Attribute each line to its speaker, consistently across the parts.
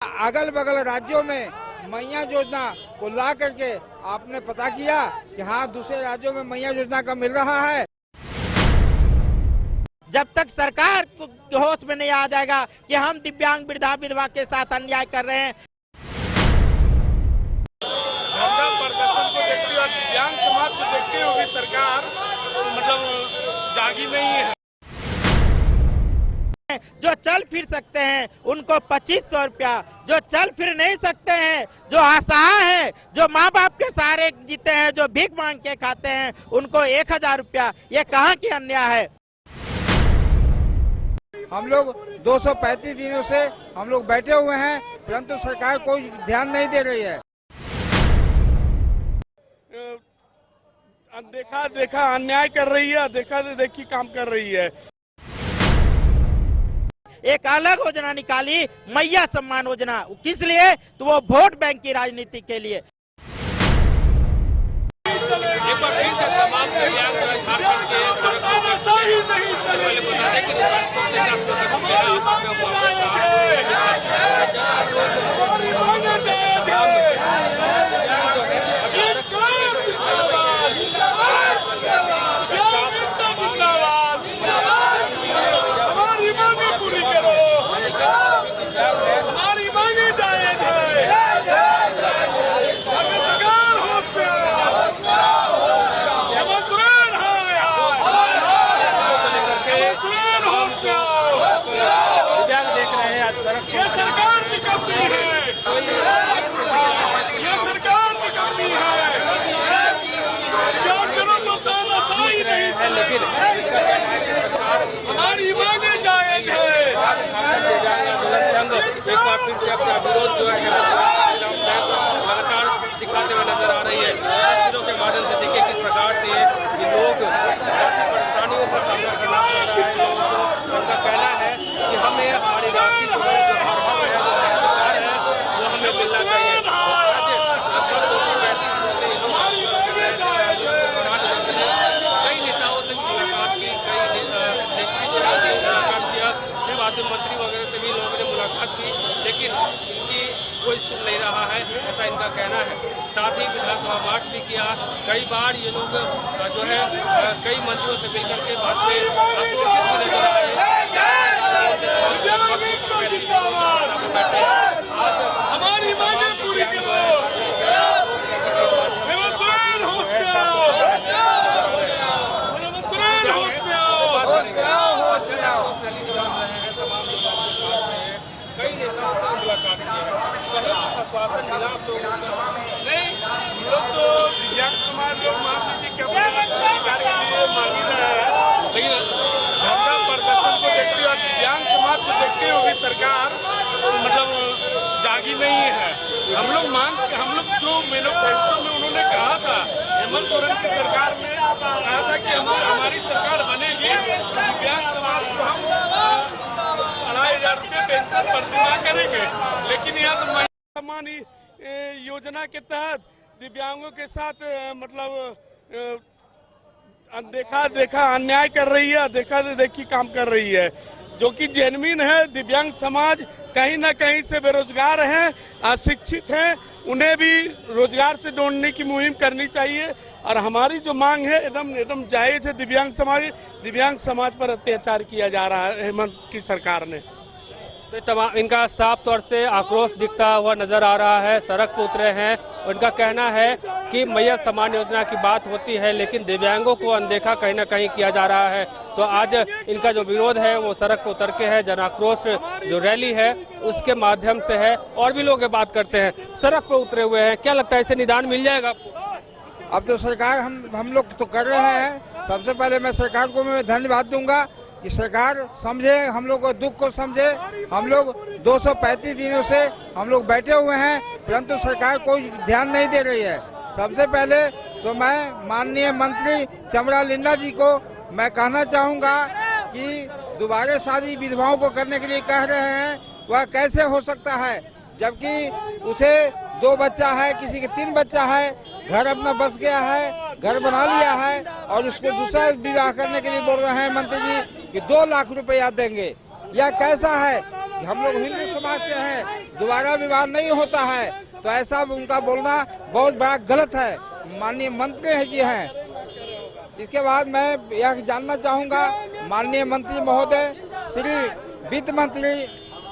Speaker 1: अगल बगल राज्यों में मैया योजना को ला करके आपने पता किया कि हाँ दूसरे राज्यों में मैया योजना का मिल रहा है।
Speaker 2: जब तक सरकार को होश में नहीं आ जाएगा कि हम दिव्यांग वृद्धा विधवा के साथ अन्याय कर रहे हैं।
Speaker 3: धरना प्रदर्शन को देखते हुए और दिव्यांग समाज को देखते हुए भी सरकार जागी नहीं है।
Speaker 2: जो चल फिर सकते हैं उनको 2500 रुपया, जो चल फिर नहीं सकते हैं, जो असहाय है, जो माँ बाप के सहारे जीते हैं, जो भीख मांग के खाते हैं, उनको 1000 रुपया। ये कहाँ की अन्याय है।
Speaker 1: हम लोग 235 दिनों से हम लोग बैठे हुए हैं, परंतु सरकार कोई ध्यान नहीं दे रही है।
Speaker 3: देखा देखा अन्याय कर रही है, देखा देखी काम कर रही है।
Speaker 2: एक अलग योजना निकाली, मैया सम्मान योजना। किस लिए? तो वो वोट बैंक की राजनीति के लिए।
Speaker 4: एक बार फिर से तमाम दिव्यांग झारखंड के
Speaker 3: ये सरकार निकम्मी है, ये सरकार निकम्मी है। सही नहीं है, लेकिन हमारी मांगे जायज है।
Speaker 4: एक बार फिर से अपना विरोध जो है लगातार दिखाते हुए नजर आ रही है। तस्वीरों के माध्यम से देखिए किस प्रकार से ये लोग परेशानियों का सामना करना पड़ रहा है। उनका कहना है कि हमें हमारी राष्ट्रीय वो हमें मिलना चाहिए। कई नेताओं से मुलाकात की, कई मुलाकात किया, मंत्री वगैरह से भी लोगों ने मुलाकात की, लेकिन इनकी कोई सुन नहीं रहा है, ऐसा इनका कहना है। साथ ही विधानसभा मार्च भी किया। कई बार ये लोग जो है कई मंत्रियों से मिलकर के बात में आक्रोशित भी नजर आए।
Speaker 3: हमारी मांगे पूरी करो।
Speaker 4: कई नेताओं से मुलाकात की है, आश्वासन मिला आप लोगों को?
Speaker 3: नहीं, हम लोग तो दिव्यांग समाज लोग मान लीजिए कि अपने अधिकार के लिए मांगी रहे हैं, लेकिन धरना प्रदर्शन को देखते हुए और दिव्यांग समाज को देखते हुए भी सरकार जागी नहीं है। हम लोग जो मैनिफेस्टो में उन्होंने कहा था, हेमंत सोरेन की सरकार ने कहा था कि हमारी सरकार बनेगी, दिव्यांग समाज को हम 2500 रुपये पेंशन प्रतिमाह करेंगे। लेकिन यहाँ तो सम्मान योजना के तहत दिव्यांगों के साथ देखा देखा अन्याय कर रही है, देखा देखी काम कर रही है, जो कि जेन्युइन है। दिव्यांग समाज कहीं ना कहीं से बेरोजगार हैं, अशिक्षित हैं, उन्हें भी रोजगार से जोड़ने की मुहिम करनी चाहिए। और हमारी जो मांग है एकदम जायज है। दिव्यांग समाज पर अत्याचार किया जा रहा है हेमंत की सरकार ने।
Speaker 4: तो तमाम इनका साफ तौर से आक्रोश दिखता हुआ नजर आ रहा है। सड़क पर उतरे हैं। उनका कहना है कि मैया सम्मान योजना की बात होती है, लेकिन दिव्यांगों को अनदेखा कहीं ना कहीं किया जा रहा है। तो आज इनका जो विरोध है वो सड़क पर उतर के है। जन आक्रोश जो रैली है उसके माध्यम से है। और भी लोग बात करते हैं, सड़क पर उतरे हुए हैं। क्या लगता है इसे निदान मिल जाएगा आपको?
Speaker 1: अब तो सरकार हम लोग तो कर रहे हैं। सबसे पहले मैं सरकार को मैं धन्यवाद दूंगा कि सरकार समझे, हम लोग को दुख को समझे। हम लोग 235 दिनों से हम लोग बैठे हुए हैं, परंतु सरकार कोई ध्यान नहीं दे रही है। सबसे पहले तो मैं माननीय मंत्री चमड़ा लिंडा जी को मैं कहना चाहूँगा कि दोबारा शादी विधवाओं को करने के लिए कह रहे हैं, वह कैसे हो सकता है जबकि उसे 2 बच्चा है, किसी के 3 बच्चा है, घर अपना बस गया है, घर बना लिया है और उसको दूसरा विवाह करने के लिए बोल रहे हैं मंत्री जी कि 2 लाख रुपया देंगे। यह कैसा है? हम लोग हिंदू समाज के हैं, दोबारा विवाह नहीं होता है, तो ऐसा उनका बोलना बहुत बड़ा गलत है। माननीय मंत्री जी हैं। इसके बाद मैं यह जानना चाहूँगा माननीय मंत्री महोदय श्री वित्त मंत्री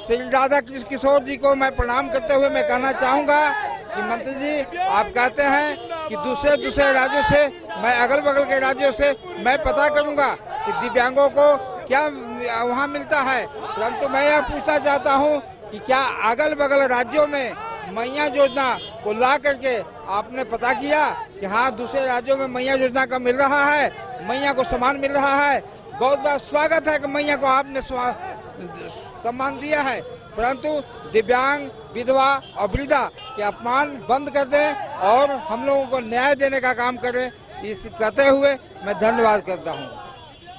Speaker 1: श्री राधा कृष्ण किशोर जी को मैं प्रणाम करते हुए मैं कहना चाहूँगा कि मंत्री जी, आप कहते हैं कि दूसरे राज्यों से, मैं अगल बगल के राज्यों से मैं पता करूँगा कि दिव्यांगों को क्या वहाँ मिलता है, परंतु मैं यह पूछना चाहता हूँ कि क्या अगल बगल राज्यों में मैया योजना को ला करके आपने पता किया कि हाँ दूसरे राज्यों में मैया योजना का मिल रहा है, मैया को सम्मान मिल रहा है। बहुत बहुत स्वागत है कि मैया को आपने सम्मान दिया है, परंतु दिव्यांग, विधवा और वृद्धा के अपमान बंद कर दें और हम लोगों को न्याय देने का काम करें। इस कहते हुए मैं धन्यवाद करता हूँ।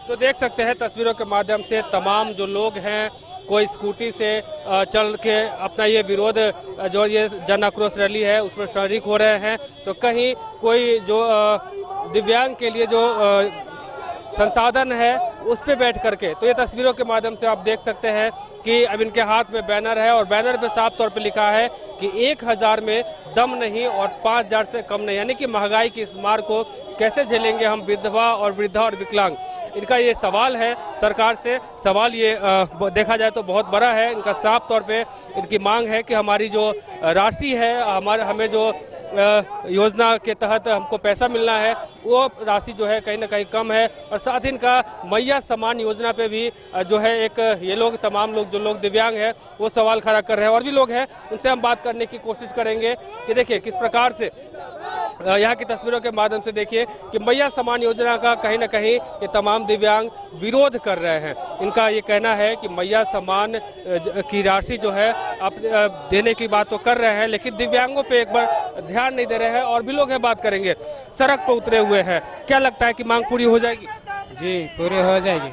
Speaker 4: तो देख सकते हैं तस्वीरों के माध्यम से तमाम जो लोग हैं, कोई स्कूटी से चल के अपना ये विरोध जो ये जन आक्रोश रैली है उसमें शरीक हो रहे हैं, तो कहीं कोई जो दिव्यांग के लिए जो संसाधन है उस पे बैठ करके, तो ये तस्वीरों के माध्यम से आप देख सकते हैं कि अब इनके हाथ में बैनर है और बैनर पे साफ तौर पे लिखा है कि 1000 में दम नहीं और 5000 से कम नहीं, यानी कि महंगाई की इस मार को कैसे झेलेंगे हम विधवा और वृद्धा और विकलांग। इनका ये सवाल है सरकार से। सवाल ये देखा जाए तो बहुत बड़ा है। इनका साफ तौर पे इनकी मांग है कि हमारी जो राशि है, हमें जो योजना के तहत हमको पैसा मिलना है वो राशि जो है कहीं ना कहीं कम है, और साथ ही इनका मैया सम्मान योजना पे भी जो है एक ये लोग तमाम लोग जो लोग दिव्यांग हैं वो सवाल खड़ा कर रहे हैं। और भी लोग हैं, उनसे हम बात करने की कोशिश करेंगे कि देखिए किस प्रकार से यहाँ की तस्वीरों के माध्यम से देखिए कि मैया सम्मान योजना का कहीं ना कहीं ये तमाम दिव्यांग विरोध कर रहे हैं। इनका ये कहना है कि मैया सम्मान की राशि जो है आप देने की बात तो कर रहे हैं, लेकिन दिव्यांगों पे एक बार ध्यान नहीं दे रहे हैं। और भी लोग हैं, बात करेंगे। सड़क पर उतरे हुए हैं, क्या लगता है कि मांग पूरी हो जाएगी?
Speaker 5: जी पूरी हो जाएगी,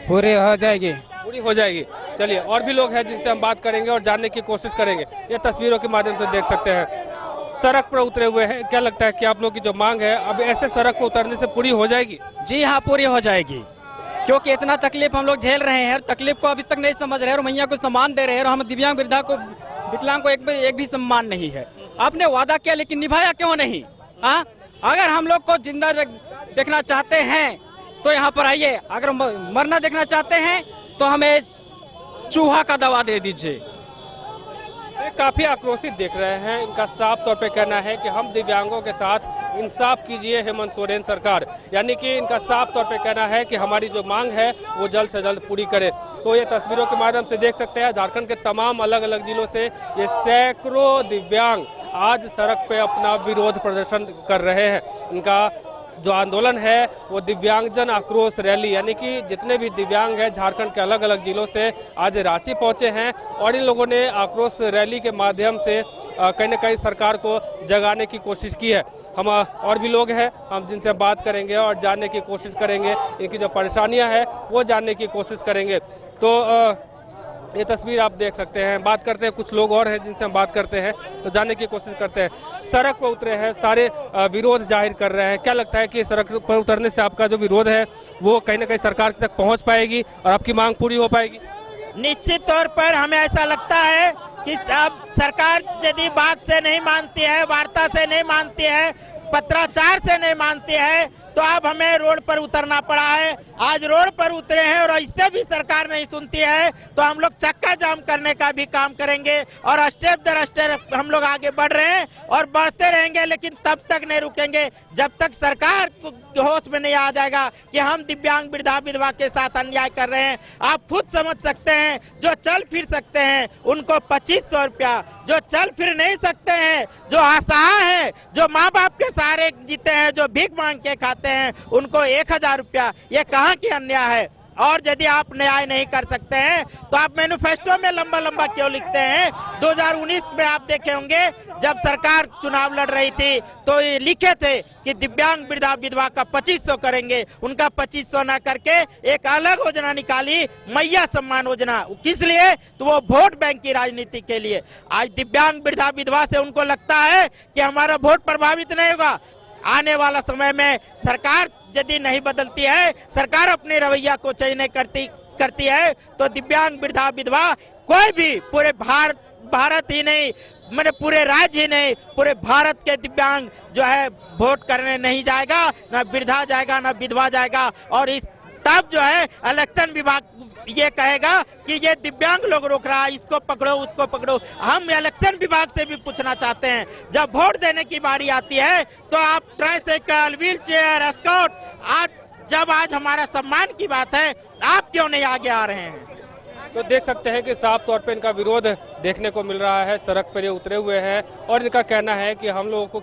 Speaker 5: पूरी हो जाएगी,
Speaker 4: पूरी हो जाएगी। चलिए और भी लोग हैं जिनसे हम बात करेंगे और जानने की कोशिश करेंगे। ये तस्वीरों के माध्यम से देख सकते हैं सड़क पर उतरे हुए हैं। क्या लगता है कि आप लोग की जो मांग है अब ऐसे सड़क पर उतरने से पूरी हो जाएगी?
Speaker 6: जी हाँ, पूरी हो जाएगी, क्योंकि इतना तकलीफ हम लोग झेल रहे हैं, तकलीफ को अभी तक नहीं समझ रहे हैं और मैया को सम्मान दे रहे हैं और हम दिव्यांग वृद्धा को, विकलांग को एक भी सम्मान नहीं है। आपने वादा किया लेकिन निभाया क्यों नहीं? हाँ, अगर हम लोग को जिंदा देखना चाहते हैं तो यहाँ पर आइए, अगर मरना देखना चाहते हैं तो हमें चूहा का दवा दे दीजिए।
Speaker 4: काफी आक्रोशित देख रहे हैं। इनका साफ तौर पे कहना है कि हम दिव्यांगों के साथ इंसाफ कीजिए हेमंत सोरेन सरकार, यानी कि इनका साफ तौर पे कहना है कि हमारी जो मांग है वो जल्द से जल्द पूरी करे। तो ये तस्वीरों के माध्यम से देख सकते हैं झारखंड के तमाम अलग अलग जिलों से ये सैकड़ों दिव्यांग आज सड़क पे अपना विरोध प्रदर्शन कर रहे हैं। इनका जो आंदोलन है वो दिव्यांगजन आक्रोश रैली, यानी कि जितने भी दिव्यांग हैं झारखंड के अलग अलग जिलों से आज रांची पहुंचे हैं और इन लोगों ने आक्रोश रैली के माध्यम से कहीं न कहीं सरकार को जगाने की कोशिश की है। हम और भी लोग हैं, हम जिनसे बात करेंगे और जानने की कोशिश करेंगे, इनकी जो परेशानियां हैं वो जानने की कोशिश करेंगे। तो ये तस्वीर आप देख सकते हैं। बात करते हैं, कुछ लोग और हैं जिनसे हम बात करते हैं, तो जानने की कोशिश करते हैं। सड़क पर उतरे हैं, सारे विरोध जाहिर कर रहे हैं। क्या लगता है कि सड़क पर उतरने से आपका जो विरोध है वो कहीं ना कहीं सरकार तक पहुंच पाएगी और आपकी मांग पूरी हो पाएगी?
Speaker 2: निश्चित तौर पर हमें ऐसा लगता है कि अब सरकार यदि बात से नहीं मानती है, वार्ता से नहीं मानती है, पत्राचार से नहीं मानती है, तो अब हमें रोड पर उतरना पड़ा है। आज रोड पर उतरे हैं और इससे भी सरकार नहीं सुनती है तो हम लोग चक्का जाम करने का भी काम करेंगे और स्टेप दर स्टेप हम लोग आगे बढ़ रहे हैं और बढ़ते रहेंगे, लेकिन तब तक नहीं रुकेंगे जब तक सरकार होश में नहीं आ जाएगा कि हम दिव्यांग वृद्धा विधवा के साथ अन्याय कर रहे हैं। आप खुद समझ सकते हैं, जो चल फिर सकते हैं उनको 2500 रुपया, जो चल फिर नहीं सकते हैं, जो असहाय है, जो माँ बाप के सहारे जीते हैं, जो भीख मांग के खाते हैं, उनको 1000 रुपया। ये कहाँ की अन्याय है? और यदि आप न्याय नहीं कर सकते हैं तो आप मैनिफेस्टो में लंबा लंबा क्यों लिखते हैं? 2019 में आप देखे होंगे जब सरकार चुनाव लड़ रही थी तो ये लिखे थे कि दिव्यांग वृद्धा विधवा का 2500 करेंगे, उनका 2500 ना करके एक अलग योजना निकाली, मैया सम्मान योजना। किस लिए? तो वो वोट बैंक की राजनीति के लिए। आज दिव्यांग वृद्धा विधवा से उनको लगता है कि हमारा वोट प्रभावित नहीं होगा। आने वाला समय में सरकार यदि नहीं बदलती है, सरकार अपने रवैया को चेंज नहीं करती है तो दिव्यांग वृद्धा विधवा कोई भी पूरे भारत भारत ही नहीं, मैंने पूरे राज्य ही नहीं, पूरे भारत के दिव्यांग जो है वोट करने नहीं जाएगा, ना वृद्धा जाएगा, ना विधवा जाएगा। और इस तब जो है इलेक्शन विभाग ये कहेगा कि ये दिव्यांग लोग रोक रहा है, इसको पकड़ो उसको पकड़ो। हम इलेक्शन विभाग से भी पूछना चाहते हैं, जब वोट देने की बारी आती है तो आप ट्राइसाइकिल, व्हील चेयर, एस्कॉर्ट, आज हमारा सम्मान की बात है, आप क्यों नहीं आगे आ रहे हैं?
Speaker 4: तो देख सकते हैं कि साफ तौर पे इनका विरोध देखने को मिल रहा है। सड़क पर ये उतरे हुए हैं और इनका कहना है कि हम लोगों को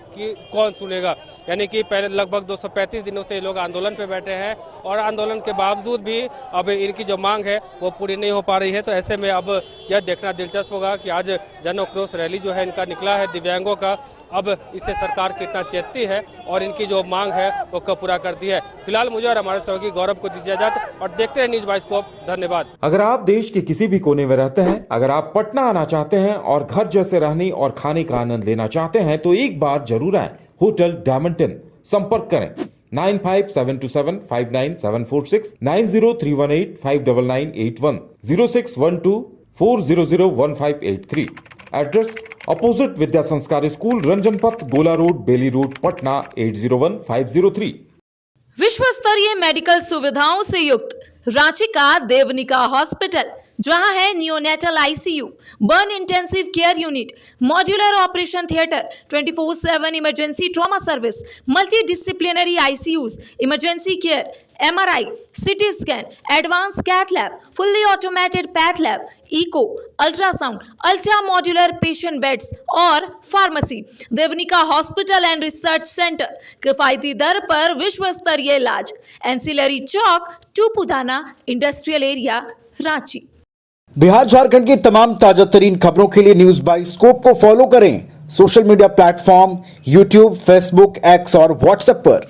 Speaker 4: कौन सुनेगा। यानी कि पहले लगभग 235 दिनों से ये लोग आंदोलन पे बैठे हैं और आंदोलन के बावजूद भी अब इनकी जो मांग है वो पूरी नहीं हो पा रही है। तो ऐसे में अब यह देखना दिलचस्प होगा कि आज जन आक्रोश रैली जो है इनका निकला है दिव्यांगों का, अब इससे सरकार कितना चेतती है और इनकी जो मांग है वो कब पूरा करती है। फिलहाल मुझे और हमारे सहयोगी गौरव को दीजिए इजाजत और देखते हैं न्यूज बाइस्कोप। धन्यवाद।
Speaker 7: अगर आप देश के किसी भी कोने में रहते हैं, अगर आप पटना आना चाहते हैं और घर जैसे रहने और खाने का आनंद लेना चाहते हैं तो एक बार जरूर आए होटल डायमंड इन। संपर्क करें 9572759746, 9031859981, 0612400158 एड्रेस अपोजिट विद्या संस्कार स्कूल, रंजन पथ, गोला रोड, बेली रोड, पटना 801503।
Speaker 8: विश्व स्तरीय मेडिकल सुविधाओं से युक्त रांची का देवनिका हॉस्पिटल, जहां है neonatal ICU, burn intensive care unit, modular operation theatre, 24/7 emergency trauma service, multi disciplinary ICUs, emergency care, MRI, CT scan, advance cath lab, fully automated path lab, echo, ultrasound, ultra modular patient beds और pharmacy. Devnika hospital and research centre, किफायती दर पर विश्व स्तरीय इलाज, ancillary Chowk, Tupudana industrial area, Ranchi.
Speaker 9: Bihar Jharkhand की तमाम ताजा तरीन खबरों के लिए न्यूज बाइस्कोप को फॉलो करें social media platform YouTube, Facebook, x और व्हाट्सएप पर।